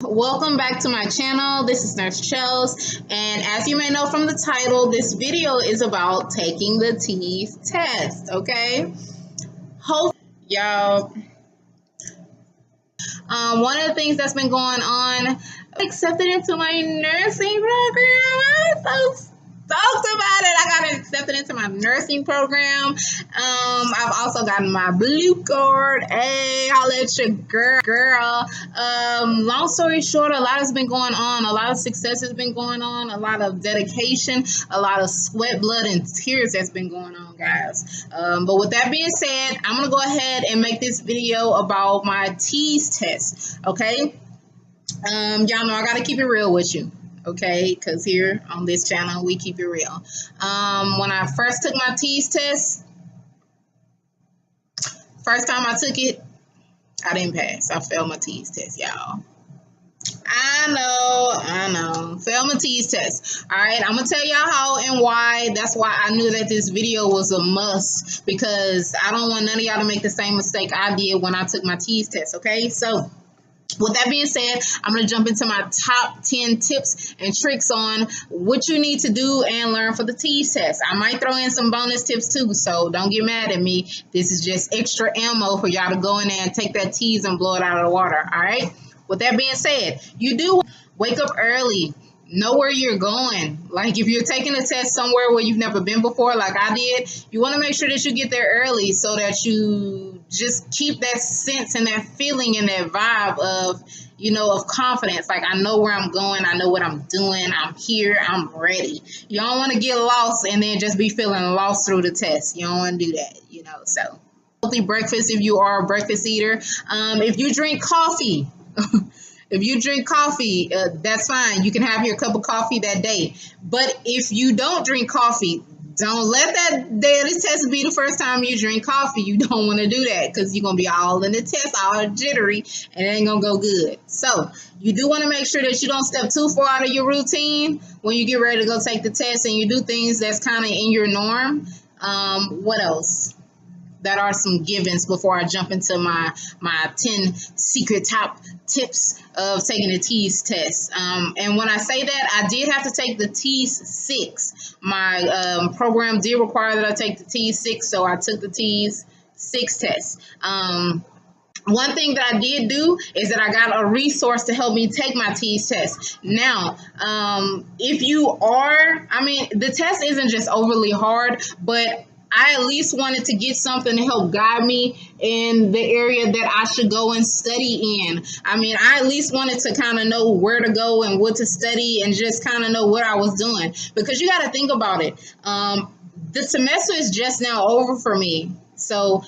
Welcome back to my channel. This is Nurse Chels, and as you may know from the title, this video is about taking the TEAS test. Okay, hope y'all. One of the things that's been going on, I accepted into my nursing program. I'm so stoked about it. I got accepted into my nursing program. I've also gotten my blue card. Hey, holla at your girl. Long story short, a lot has been going on. A lot of success has been going on. A lot of dedication. A lot of sweat, blood, and tears that's been going on, guys. But with that being said, I'm gonna go ahead and make this video about my TEAS test. Okay. Y'all know I gotta keep it real with you. Okay, because here on this channel we keep it real. When I first took my TEAS test, first time I took it, I didn't pass. I failed my TEAS test, y'all. I know. Failed my TEAS test. All right, I'm gonna tell y'all how and why. That's why I knew that this video was a must, because I don't want none of y'all to make the same mistake I did when I took my TEAS test. Okay, so with that being said, I'm going to jump into my top 10 tips and tricks on what you need to do and learn for the TEAS test. I might throw in some bonus tips too, so don't get mad at me. This is just extra ammo for y'all to go in there and take that TEAS and blow it out of the water, all right? With that being said, you do wake up early. Know where you're going. Like if you're taking a test somewhere where you've never been before, like I did, you want to make sure that you get there early so that you just keep that sense and that feeling and that vibe of, of confidence. Like I know where I'm going. I know what I'm doing. I'm here. I'm ready. You don't want to get lost and then just be feeling lost through the test. You don't want to do that, so. Healthy breakfast if you are a breakfast eater. If you drink coffee, if you drink coffee, that's fine. You can have your cup of coffee that day. But if you don't drink coffee, don't let that day of the test be the first time you drink coffee. You don't want to do that because you're going to be all in the test, all jittery, and it ain't going to go good. So you do want to make sure that you don't step too far out of your routine when you get ready to go take the test and you do things that's kind of in your norm. What else? That are some givens before I jump into my 10 secret top tips of taking the TEAS test. And when I say that, I did have to take the TEAS 6. My program did require that I take the TEAS 6, so I took the TEAS 6 test. One thing that I did do is that I got a resource to help me take my TEAS test. Now, if you are, the test isn't just overly hard, but I at least wanted to get something to help guide me in the area that I should go and study in. I at least wanted to kind of know where to go and what to study and just kind of know what I was doing. Because you got to think about it. The semester is just now over for me. So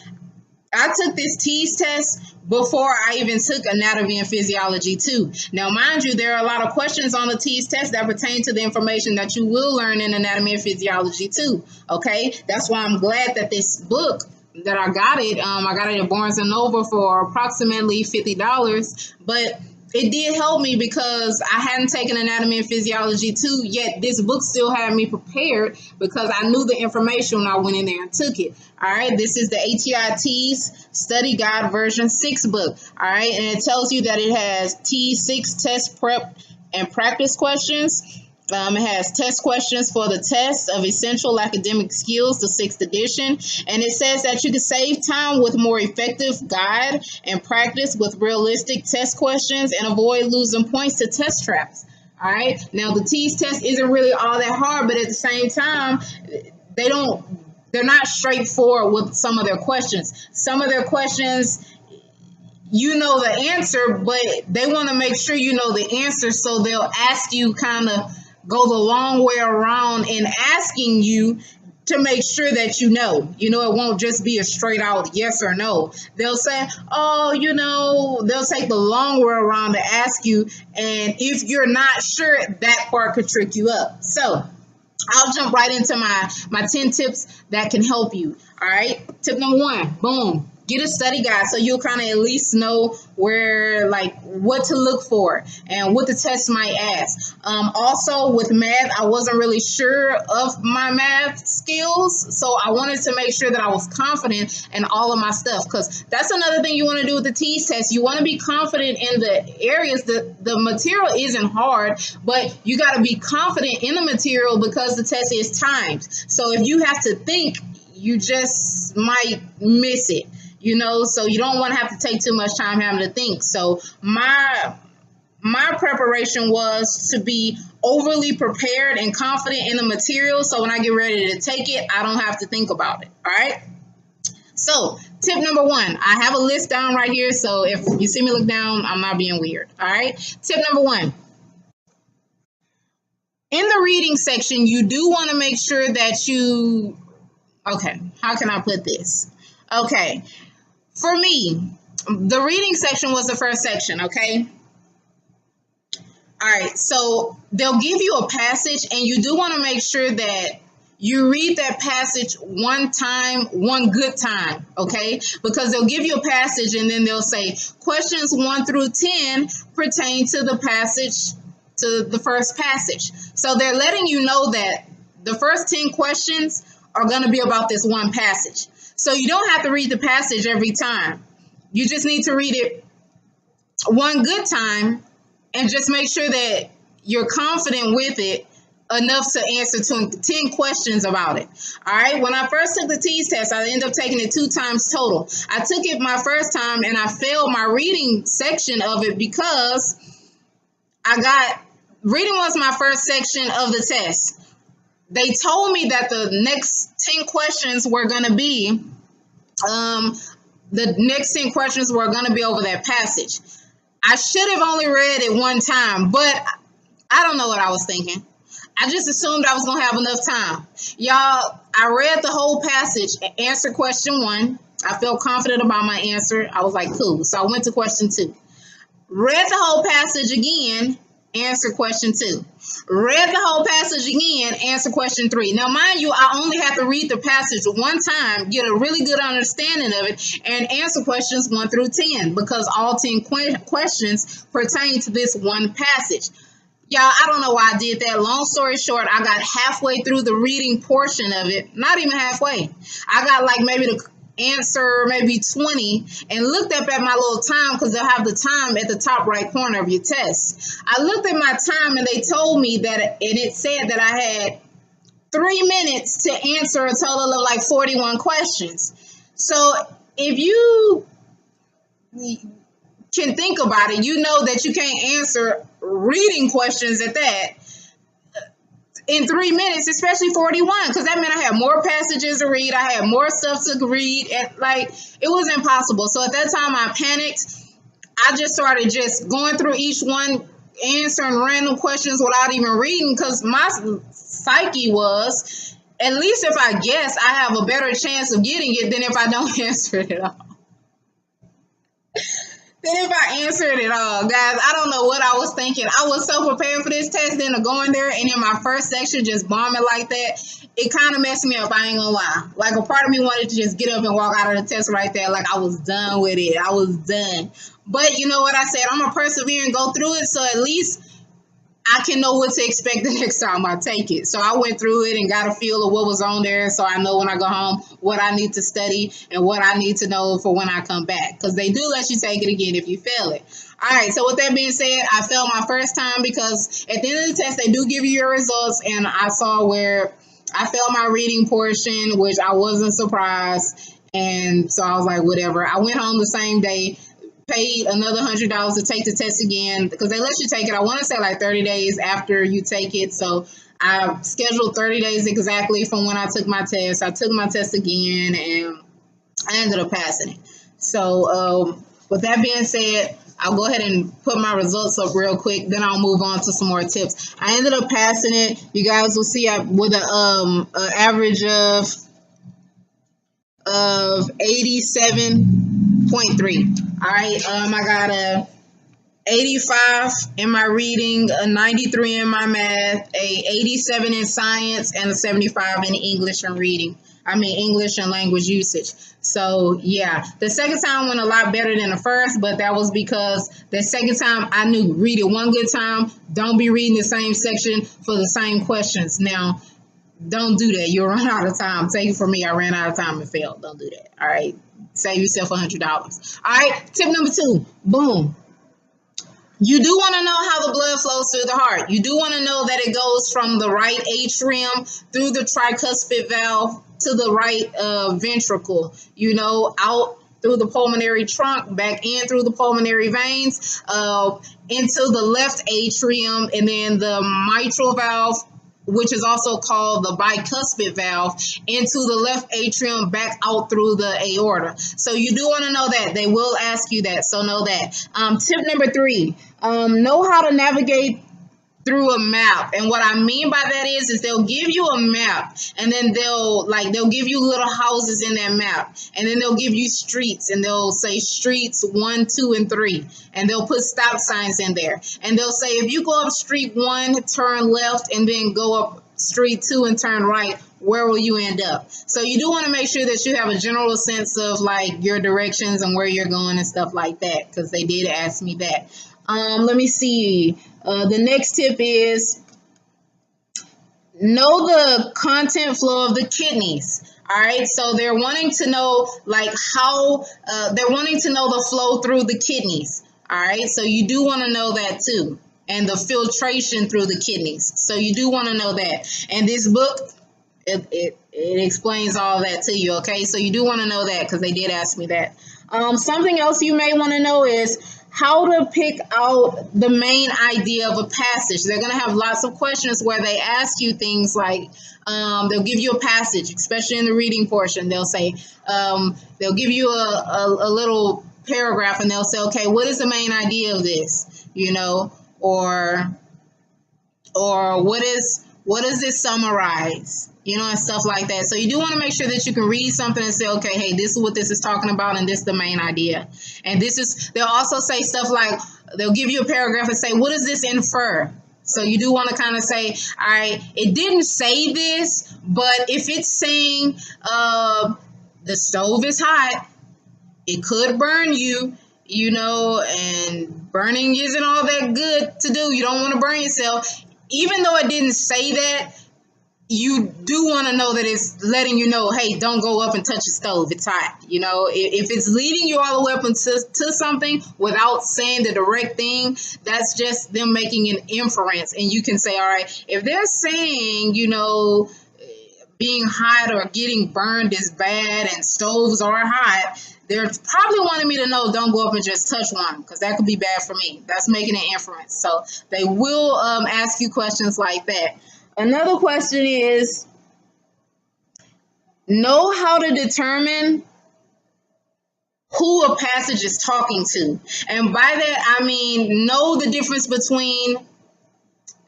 I took this TEAS test before I even took anatomy and physiology too. Now, mind you, there are a lot of questions on the TEAS test that pertain to the information that you will learn in anatomy and physiology too. Okay, that's why I'm glad that this book that I got it at Barnes and Noble for approximately $50, but it did help me because I hadn't taken anatomy and physiology too, yet this book still had me prepared because I knew the information when I went in there and took it. All right, this is the ATI TEAS Study Guide version 6 book. All right, and it tells you that it has TEAS 6 test prep and practice questions. It has test questions for the test of essential academic skills, the 6th edition. And it says that you can save time with more effective guide and practice with realistic test questions and avoid losing points to test traps. All right. Now, the TEAS test isn't really all that hard, but at the same time, they're not straightforward with some of their questions. Some of their questions, you know the answer, but they want to make sure you know the answer. So they'll ask you kind of go the long way around in asking you to make sure that you know. It won't just be a straight out yes or no. They'll say, they'll take the long way around to ask you. And if you're not sure, that part could trick you up. So I'll jump right into my 10 tips that can help you. All right. Tip number 1, boom. get a study guide so you'll kind of at least know where, like, what to look for and what the test might ask. Also with math, I wasn't really sure of my math skills, so I wanted to make sure that I was confident in all of my stuff, because that's another thing you want to do with the TEAS test. You want to be confident in the areas that the material isn't hard, but you got to be confident in the material because the test is timed. So if you have to think, you just might miss it, you know, so you don't want to have to take too much time having to think. So my preparation was to be overly prepared and confident in the material, so when I get ready to take it, I don't have to think about it. All right. So tip number 1, I have a list down right here, so if you see me look down, I'm not being weird. All right. Tip number 1. In the reading section, you do want to make sure that you, okay, how can I put this? Okay. For me, the reading section was the first section, okay? All right, so they'll give you a passage, and you do want to make sure that you read that passage one time, one good time, okay? Because they'll give you a passage, and then they'll say, questions 1 through 10 pertain to the passage, to the first passage. So they're letting you know that the first 10 questions are going to be about this one passage. So you don't have to read the passage every time. You just need to read it one good time and just make sure that you're confident with it enough to answer 10 questions about it. All right. When I first took the TEAS test, I ended up taking it 2 times total. I took it my first time and I failed my reading section of it because reading was my first section of the test. They told me that the next 10 questions were going to be, over that passage. I should have only read it one time, but I don't know what I was thinking. I just assumed I was going to have enough time. Y'all, I read the whole passage and answered question 1. I felt confident about my answer. I was like, cool. So I went to question 2. Read the whole passage again, answer question 2. Read the whole passage again, answer question 3. Now, mind you, I only have to read the passage one time, get a really good understanding of it, and answer questions 1 through 10, because all 10 questions pertain to this one passage. Y'all, I don't know why I did that. Long story short, I got halfway through the reading portion of it. Not even halfway. I got like maybe the answer maybe 20 and looked up at my little time, because they'll have the time at the top right corner of your test. I looked at my time and they told me that, and it said that I had 3 minutes to answer a total of like 41 questions. So if you can think about it, you know that you can't answer reading questions at that in 3 minutes, especially 41, because that meant I had more passages to read, I had more stuff to read, and like it was impossible. So at that time I panicked. I just started just going through each one, answering random questions without even reading, because my psyche was, at least if I guess, I have a better chance of getting it than if I don't answer it at all. Then if I answered it all, guys, I don't know what I was thinking. I was so prepared for this test, then to go in there and in my first section just bombing like that, it kind of messed me up, I ain't gonna lie. Like, a part of me wanted to just get up and walk out of the test right there, like I was done with it. I was done. But you know what I said? I'm gonna persevere and go through it, so at least I can know what to expect the next time I take it. So I went through it and got a feel of what was on there, so I know when I go home what I need to study and what I need to know for when I come back, because they do let you take it again if you fail it. All right, so with that being said, I failed my first time because at the end of the test, they do give you your results, and I saw where I failed my reading portion, which I wasn't surprised, and so I was like, whatever. I went home the same day, paid another $100 to take the test again, because they let you take it, I want to say like 30 days after you take it. So I scheduled 30 days exactly from when I took my test. I took my test again and I ended up passing it. So with that being said, I'll go ahead and put my results up real quick, then I'll move on to some more tips. I ended up passing it. You guys will see with an average of 87.3. All right, I got a 85 in my reading, a 93 in my math, a 87 in science, and a 75 in English and reading. English and language usage. So yeah, the second time went a lot better than the first, but that was because the second time I knew read it one good time. Don't be reading the same section for the same questions. Now, don't do that. You'll run out of time. Take it from me. I ran out of time and failed. Don't do that. All right. Save yourself $100. All right. Tip number 2. Boom. You do want to know how the blood flows through the heart. You do want to know that it goes from the right atrium through the tricuspid valve to the right ventricle, out through the pulmonary trunk, back in through the pulmonary veins, into the left atrium, and then the mitral valve, which is also called the bicuspid valve, into the left atrium, back out through the aorta. So you do want to know that. They will ask you that, so know that. Tip number 3, know how to navigate through a map. And what I mean by that is they'll give you a map, and then they'll give you little houses in that map, and then they'll give you streets, and they'll say streets 1, 2, and 3, and they'll put stop signs in there, and they'll say if you go up street 1, turn left, and then go up street 2 and turn right, where will you end up? So you do want to make sure that you have a general sense of your directions and where you're going and stuff like that, because they did ask me that. Let me see. The next tip is know the content flow of the kidneys. All right, so they're wanting to know how they're wanting to know the flow through the kidneys. All right, so you do want to know that too, and the filtration through the kidneys. So you do want to know that. And this book, it explains all that to you. Okay, so you do want to know that because they did ask me that. Something else you may want to know is how to pick out the main idea of a passage. They're going to have lots of questions where they ask you things like, they'll give you a passage, especially in the reading portion. They'll say, they'll give you a little paragraph, and they'll say, okay, what is the main idea of this? Or what does this summarize? And stuff like that. So you do want to make sure that you can read something and say, okay, hey, this is what this is talking about, and this is the main idea. And they'll also say stuff like, they'll give you a paragraph and say, what does this infer? So you do want to kind of say, all right, it didn't say this, but if it's saying the stove is hot, it could burn you, and burning isn't all that good to do. You don't want to burn yourself. Even though it didn't say that, you do want to know that it's letting you know, hey, don't go up and touch the stove. It's hot. If it's leading you all the way up to something without saying the direct thing, that's just them making an inference. And you can say, all right, if they're saying, being hot or getting burned is bad and stoves are hot, they're probably wanting me to know don't go up and just touch one, because that could be bad for me. That's making an inference. So they will ask you questions like that. Another question is, know how to determine who a passage is talking to. And by that, I mean, know the difference between,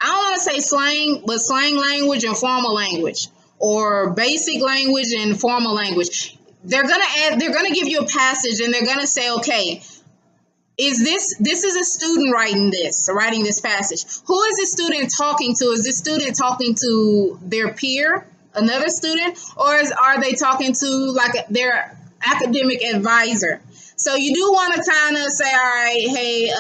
I don't want to say slang, but slang language and formal language, or basic language and formal language. They're gonna give you a passage, and they're gonna say, okay, this is a student writing this passage. Who is this student talking to? Is this student talking to their peer, another student, or are they talking to their academic advisor? So you do want to kind of say, all right, hey,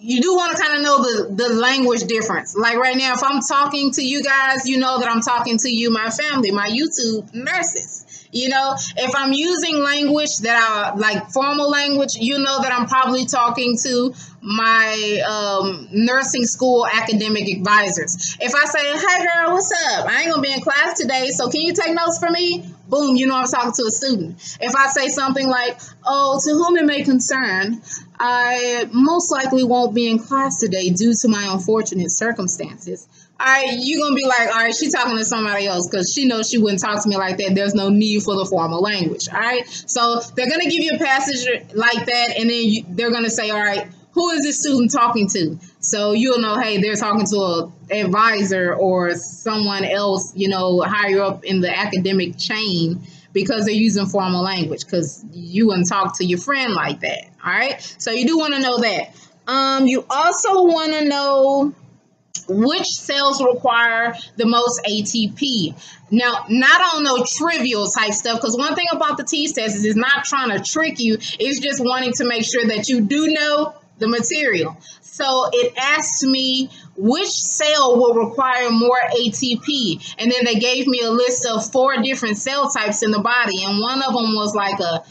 you do want to kind of know the language difference. Like right now, if I'm talking to you guys, you know that I'm talking to you, my family, my YouTube nurses. If I'm using language that formal language, you know that I'm probably talking to my nursing school academic advisors. If I say, hey girl, what's up? I ain't gonna be in class today, so can you take notes for me? Boom, I'm talking to a student. If I say something like, oh, to whom it may concern, I most likely won't be in class today due to my unfortunate circumstances. All right, you're going to be like, all right, she's talking to somebody else because she knows she wouldn't talk to me like that. There's no need for the formal language. All right, so they're going to give you a passage like that, and then they're going to say, all right, who is this student talking to? So you'll know, hey, they're talking to an advisor or someone else, higher up in the academic chain, because they're using formal language, because you wouldn't talk to your friend like that. All right, so you do want to know that. You also want to know which cells require the most ATP. Now, not on no trivial type stuff, because one thing about the tease test is it's not trying to trick you. It's just wanting to make sure that you do know the material. So it asked me which cell will require more ATP. And then they gave me a list of 4 different cell types in the body. And one of them was like a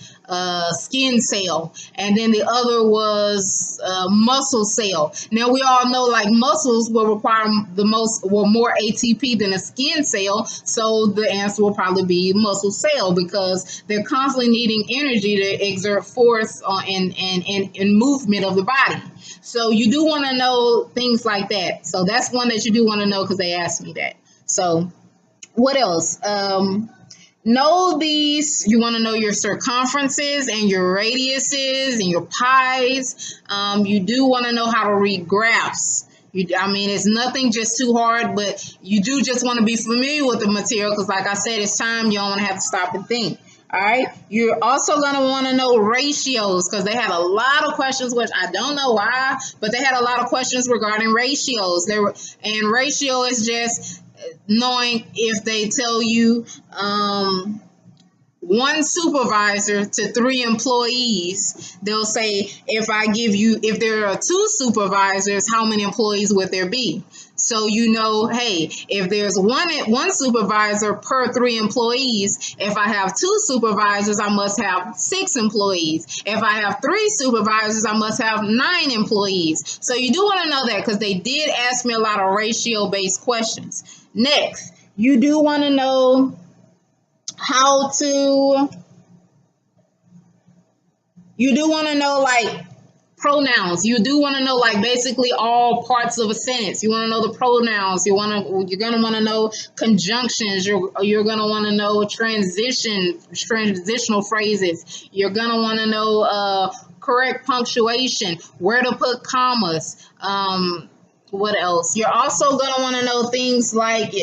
skin cell, and then the other was muscle cell. Now we all know like muscles will require more ATP than a skin cell, so the answer will probably be muscle cell, because they're constantly needing energy to exert force and movement of the body. So you do want to know things like that. So that's one that you do want to know, because they asked me that. So what else? Know these. You want to know your circumferences and your radiuses and your pies. You do want to know how to read graphs. It's nothing just too hard, but you do just want to be familiar with the material, because like I said, it's time. You don't want to have to stop and think. All right. You're also going to want to know ratios, because they had a lot of questions, which I don't know why, but they had a lot of questions regarding ratios. And ratio is just knowing if they tell you 1 supervisor to 3 employees, they'll say if there are 2 supervisors, how many employees would there be? So you know, hey, if there's one supervisor per 3 employees, if I have 2 supervisors, I must have 6 employees. If I have 3 supervisors, I must have 9 employees. So you do want to know that, because they did ask me a lot of ratio-based questions. Next, you do want to know like pronouns. You do want to know like basically all parts of a sentence. You want to know the pronouns. You're gonna want to know conjunctions. You're gonna want to know transitional phrases. You're gonna want to know correct punctuation, where to put commas. What else? You're also gonna want to know things like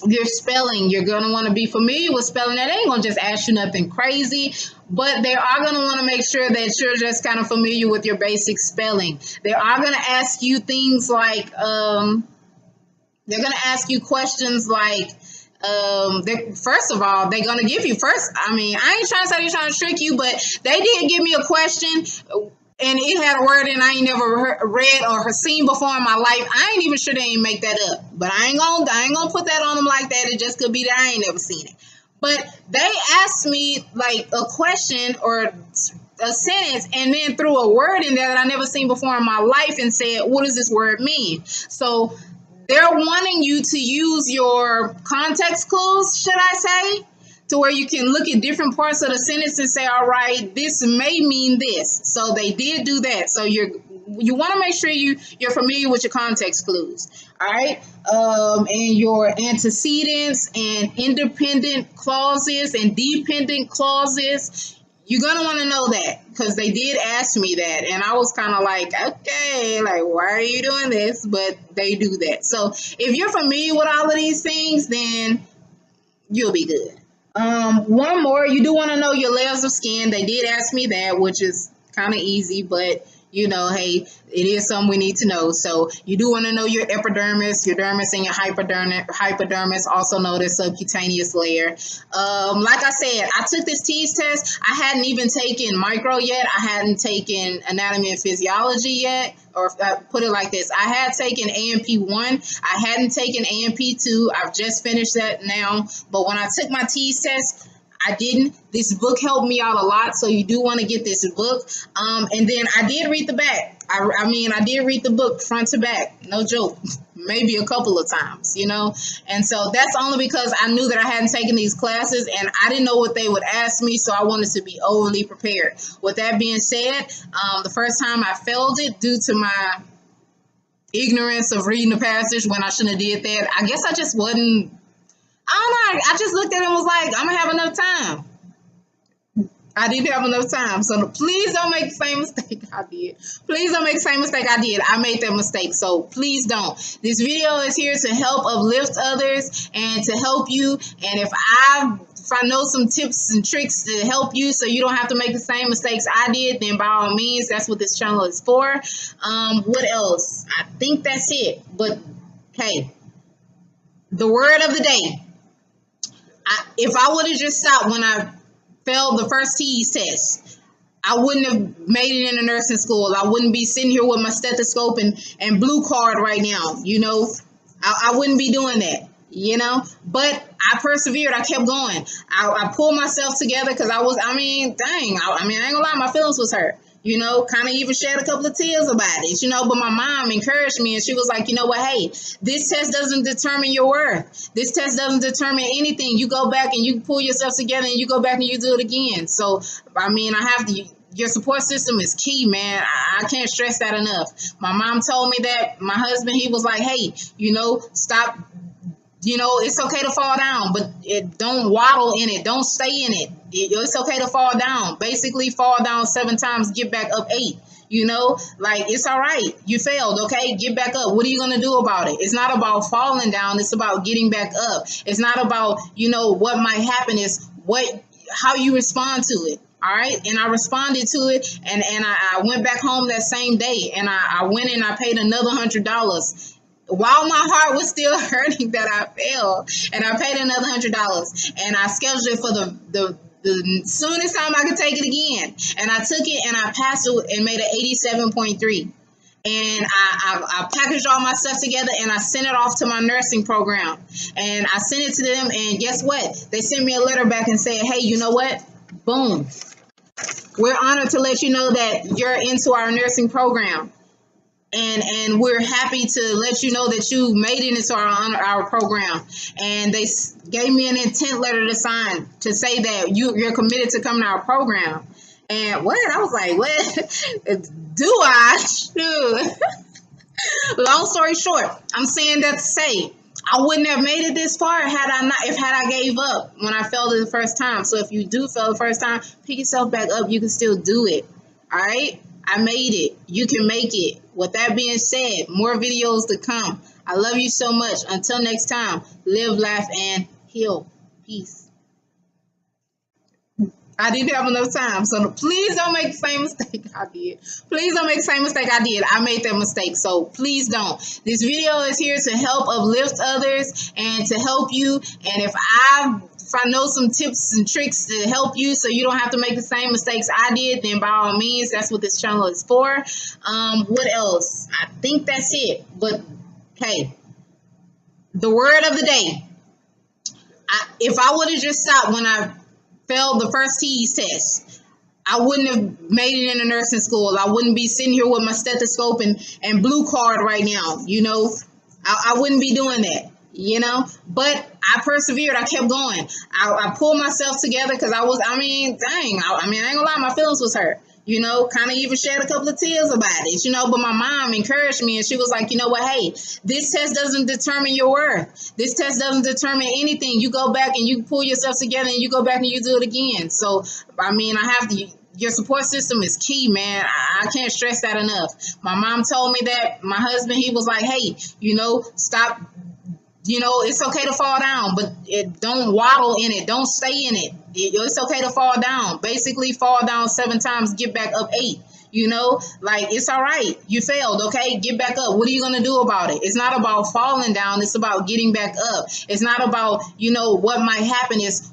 your spelling. You're going to want to be familiar with spelling. That ain't going to just ask you nothing crazy, but they are going to want to make sure that you're just kind of familiar with your basic spelling. They are going to ask you things like, they're going to ask you questions like, first of all, they're going to give you I ain't trying to say they're trying to trick you, but they did give me a question, and it had a word in I ain't never read or seen before in my life. I ain't even sure they ain't make that up, but I ain't gonna put that on them like that. It just could be that I ain't never seen it. But they asked me like a question or a sentence, and then threw a word in there that I never seen before in my life, and said, "What does this word mean?" So they're wanting you to use your context clues, should I say, to where you can look at different parts of the sentence and say, all right, this may mean this. So they did do that. So you want to make sure you're familiar with your context clues. All right. And your antecedents and independent clauses and dependent clauses. You're going to want to know that, because they did ask me that. And I was kind of like, okay, like, why are you doing this? But they do that. So if you're familiar with all of these things, then you'll be good. One more, you do want to know your layers of skin. They did ask me that, which is kind of easy, but you know, hey, it is something we need to know. So you do want to know your epidermis, your dermis, and your hypodermis, also known as subcutaneous layer. Like I said, I took this tease test. I hadn't even taken micro yet. I hadn't taken anatomy and physiology yet. Or put it like this, I had taken A&P1. I hadn't taken A&P2. I've just finished that now. But when I took my tease test, I didn't. This book helped me out a lot, so you do want to get this book. And then I did read the back. I did read the book front to back. No joke. Maybe a couple of times, you know. And so that's only because I knew that I hadn't taken these classes, and I didn't know what they would ask me, so I wanted to be overly prepared. With that being said, the first time I failed it due to my ignorance of reading the passage when I shouldn't have did that. I guess I just wasn't. I don't know. I just looked at it and was like, I'm going to have enough time. I didn't have enough time. So please don't make the same mistake I did. Please don't make the same mistake I did. I made that mistake. So please don't. This video is here to help uplift others and to help you. And if I if I know some tips and tricks to help you so you don't have to make the same mistakes I did, then by all means, that's what this channel is for. What else? I think that's it. But hey, the word of the day. If I would have just stopped when I failed the first TEAS test, I wouldn't have made it into nursing school. I wouldn't be sitting here with my stethoscope and blue card right now. I wouldn't be doing that. But I persevered. I kept going. I pulled myself together because I ain't gonna lie, my feelings was hurt. Kind of even shed a couple of tears about it, but my mom encouraged me and she was like, you know what, hey, this test doesn't determine your worth. This test doesn't determine anything. You go back and you pull yourself together and you go back and you do it again. So, your support system is key, man. I can't stress that enough. My mom told me that. My husband, he was like, hey, stop. It's okay to fall down, but don't waddle in it. Don't stay in it. It's okay to fall down. Basically, fall down 7 times, get back up 8. It's all right. You failed, okay? Get back up. What are you going to do about it? It's not about falling down. It's about getting back up. It's not about, what might happen. It's how you respond to it. All right. And I responded to it. And I went back home that same day. And I went and I paid another $100. While my heart was still hurting that I failed, and I paid another $100, and I scheduled it for the soonest time I could take it again, and I took it and I passed it and made an 87.3, and I packaged all my stuff together and I sent it off to my nursing program, and I sent it to them, and guess what? They sent me a letter back and said, hey, you know what? Boom. We're honored to let you know that you're into our nursing program. And we're happy to let you know that you made it into our program. And they gave me an intent letter to sign to say that you're committed to coming to our program. And what? I was like, what? Do I? Shoot. Long story short, I'm saying that to say I wouldn't have made it this far had I gave up when I failed it the first time. So if you do fail the first time, pick yourself back up. You can still do it. All right? I made it. You can make it. With that being said, more videos to come. I love you so much. Until next time, live, laugh, and heal. Peace. I didn't have enough time, so please don't make the same mistake I did. Please don't make the same mistake I did. I made that mistake, so please don't. This video is here to help uplift others and to help you. And if I know some tips and tricks to help you so you don't have to make the same mistakes I did, then by all means, that's what this channel is for. What else? I think that's it. But hey, the word of the day. If I would have just stopped when I failed the first TEAS test, I wouldn't have made it into nursing school. I wouldn't be sitting here with my stethoscope and blue card right now. I wouldn't be doing that. But I persevered. I kept going. I pulled myself together because I ain't gonna lie, my feelings was hurt. Kind of even shed a couple of tears about it, but my mom encouraged me and she was like, you know what, hey, this test doesn't determine your worth. This test doesn't determine anything. You go back and you pull yourself together and you go back and you do it again. So, your support system is key, man. I can't stress that enough. My mom told me that. My husband, he was like, hey, stop. It's okay to fall down, but don't waddle in it. Don't stay in it. It's okay to fall down. Basically, fall down 7 times, get back up 8. It's all right. You failed, okay? Get back up. What are you going to do about it? It's not about falling down. It's about getting back up. It's not about, what might happen. It's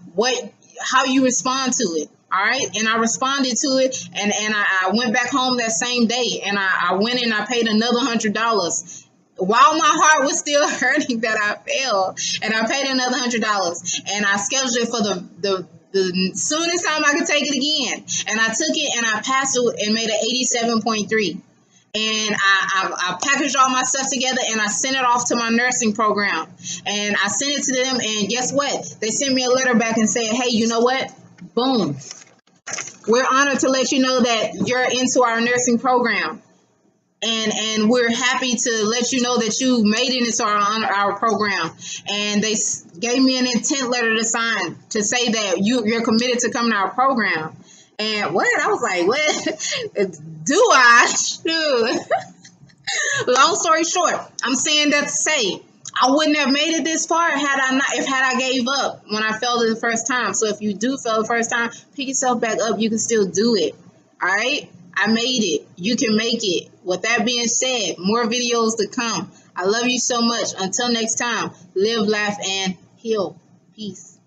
how you respond to it. All right. And I responded to it. And I went back home that same day. And I went and I paid another $100. While my heart was still hurting that I failed, and I paid another $100, and I scheduled it for the soonest time I could take it again, and I took it and I passed it and made an 87.3, and I packaged all my stuff together and I sent it off to my nursing program, and I sent it to them, and guess what? They sent me a letter back and said, hey, you know what? Boom. We're honored to let you know that you're into our nursing program. And we're happy to let you know that you made it into our program. And they gave me an intent letter to sign to say that you're committed to coming to our program. And what? I was like, what? Do I? Shoot. Long story short, I'm saying that to say I wouldn't have made it this far had I gave up when I failed it the first time. So if you do fail the first time, pick yourself back up. You can still do it. All right? I made it. You can make it. With that being said, more videos to come. I love you so much. Until next time, live, laugh, and heal. Peace.